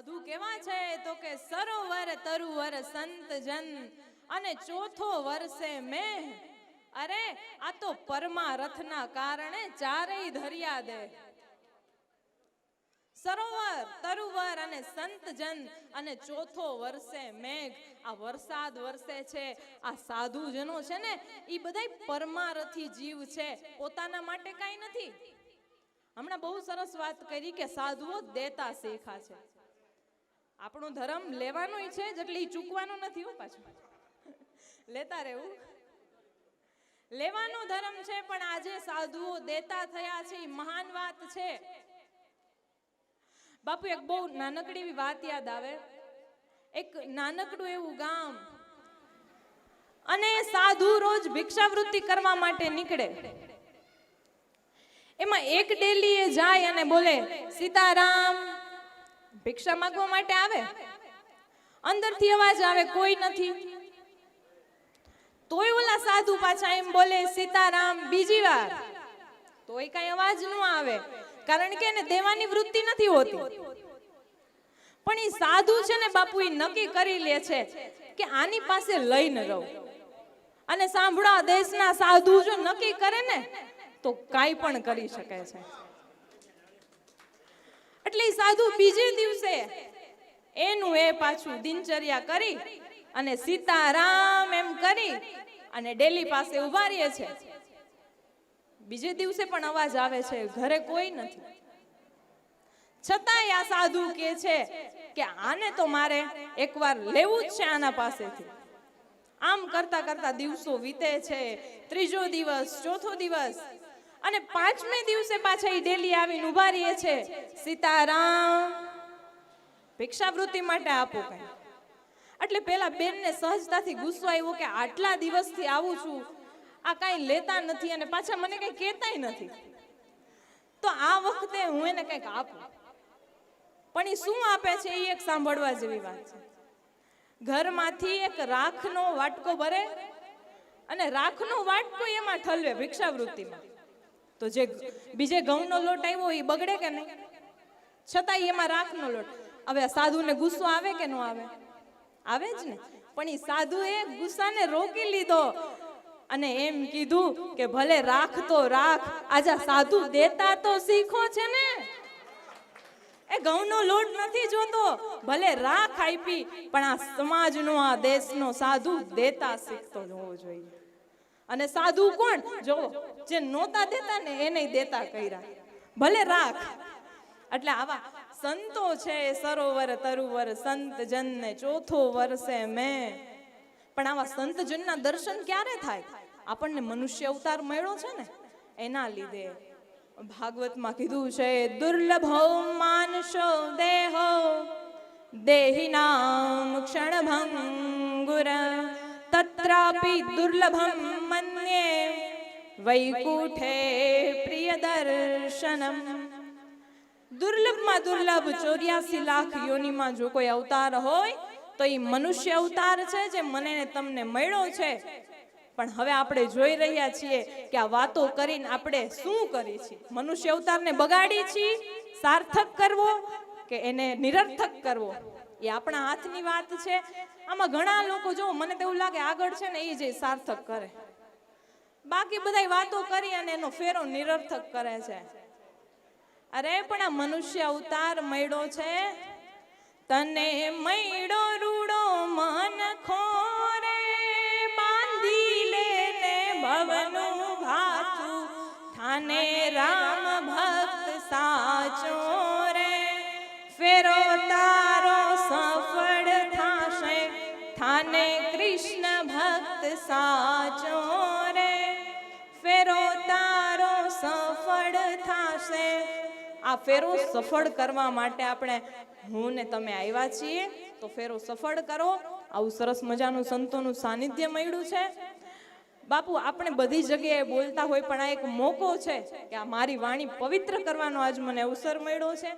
સાધુ કેવા છે તો કે સરોવર તરુવર સંત જન અને ચોથો વર્ષે મેં, અરે આ તો પરમારથના કારણે ચારેય ધર્યા દે. સરોવર તરુવર અને સંત જન અને ચોથો વર્ષે મેઘ, આ વરસાદ વરસે છે. આ સાધુજનો છે ને એ બધા પરમારથી જીવ છે, પોતાના માટે કાંઈ નથી. હમણાં બહુ સરસ વાત કરી કે સાધુઓ દેતા શીખા છે. આપણો ધર્મ લેવાનો છે એટલે એ ચૂકવાનો નથી. પાછું લેતા રહેવું, લેવાનો ધર્મ છે. પણ આજે સાધુઓ દેતા થયા છે, એ મહાન વાત છે. બાપુ એક બહુ નાનકડી એવી વાત યાદ આવે. એક નાનકડું એવું ગામ, અને સાધુ રોજ ભિક્ષાવૃત્તિ કરવા માટે નીકળે. એમાં એક ડેલી એ જાય અને બોલે સીતારામ, ભિક્ષા માંગવા માટે આવે. અંદરથી અવાજ આવે કોઈ નથી. તોય ઓલા સાધુ પાછા એમ બોલે સીતારામ બીજી વાર, તોય કઈ અવાજ ન આવે, કારણ કે એને દેવાની વૃત્તિ નથી હોતી. પણ એ સાધુ છે ને બાપુ, એ નક્કી કરી લે છે કે આની પાસે લઈને રહું. અને સાંભળો, દેશના સાધુ જો નક્કી કરે ને તો કાંઈ પણ કરી શકે છે. એટલે સાધુ બીજે દિવસે એનું એ પાછું દિનચર્યા કરી અને સીતારામ એમ કરી અને ડેલી પાસે ઉભા રહે છે. બીજે દિવસે પણ અવાજ આવે છે, ઘરે કોઈ નથી. છતાંય આ સાધુ કહે છે કે આને તો મારે એકવાર લેવું જ છે આના પાસેથી. આમ કરતા કરતા દિવસો વીતે છે. ત્રીજો દિવસ, ચોથો દિવસ, અને પાંચમે દિવસે પાછા એ ડેલી આવીને ઉભા રહે છે. સીતારામ, ભિક્ષાવૃત્તિ માટે આપો કઈ. એટલે પેલા બેનને સહજતાથી ગુસ્સો આવ્યો કે આટલા દિવસથી આવું છું, આ કાંઈ લેતા નથી અને પાછા મને કઈ કહેતાય નથી, તો આ વખતે હું એને કંઈક આપું. પણ એ શું આપે છે એ એક સાંભળવા જેવી વાત છે. ઘરમાંથી એક રાખનો વાટકો ભરે અને રાખનો વાટકો એમાં ઠલવે ભિક્ષાવૃત્તિમાં. તો જે બીજે ઘઉંનો લોટ આવ્યો એ બગડે કે નહીં? છતાં એમાં રાખનો લોટ. હવે સાધુને ગુસ્સો આવે કે ન આવે? આવે જ ને. પણ એ સાધુએ ગુસ્સાને રોકી લીધો અને એમ કીધું કે ભલે રાખ તો રાખ, આજા સાધુ દેતા તો શીખો છે ને, એ ઘઉંનો લોટ નથી જોતો. ભલે રાખ આપી, પણ આ સમાજનો, આ દેશનો સાધુ દેતા શીખતો હોવો જોઈએ. અને સાધુ કોણ? જો જે નોતા દેતા ને એને દેતા કર્યા, ભલે રાખ. એટલે આવા સંતો છે, સરોવર તરુવર સંત જન ને ચોથો વર્ષે મેં. પણ આવા સંત જનના દર્શન ક્યારે થાય? આપણને મનુષ્ય અવતાર મળ્યો છે ને એના લીધે. ભાગવતમાં કીધું છે, દુર્લભો માનસો દેહો દેહિનામ ક્ષણભંગુર તત્રાપી દુર્લભમ મન્યે વૈકુંઠે પ્રિય દર્શનમ. દુર્લભમાં દુર્લભ 84 લાખ યોનિમાં જો કોઈ અવતાર હોય તો એ મનુષ્ય અવતાર છે, જે મને ને તમને મળ્યો છે. પણ હવે આપણે જોઈ રહ્યા છીએ કે આ વાતો કરીને આપણે શું કરી છીએ? મનુષ્ય અવતારને બગાડી છીએ, સાર્થક કરવો કે એને નિરર્થક કરવો, એ આપણા હાથની વાત છે. આમાં ઘણા લોકો, જો મને તો એવું લાગે આગળ છે ને એ જે સાર્થક કરે, બાકી બધા વાતો કરી અને એનો ફેરો નિરર્થક કરે છે. અરે પણ આ મનુષ્ય અવતાર મળ્યો છે, તને મળ્યો રૂડો મન ખોરે, બાંધી લેને ભવનું ભાથું, થાને રામ ભક્ત સાચો રે, ફેરો તારો સફળ થાશે, થાને કૃષ્ણ ભક્ત સાચો રે, ફેરો તારો સફળ થાશે. આ ફેરો સફળ કરવા માટે આપણે હું ને તમે આવ્યા છીએ, તો ફેરો સફળ કરો. આવું સરસ મજાનું સંતોનું સાનિધ્ય મળ્યું છે. બાપુ આપણે બધી જગ્યાએ બોલતા હોય, પણ આ એક મોકો છે કે આ મારી વાણી પવિત્ર કરવાનો આજ મને અવસર મળ્યો છે.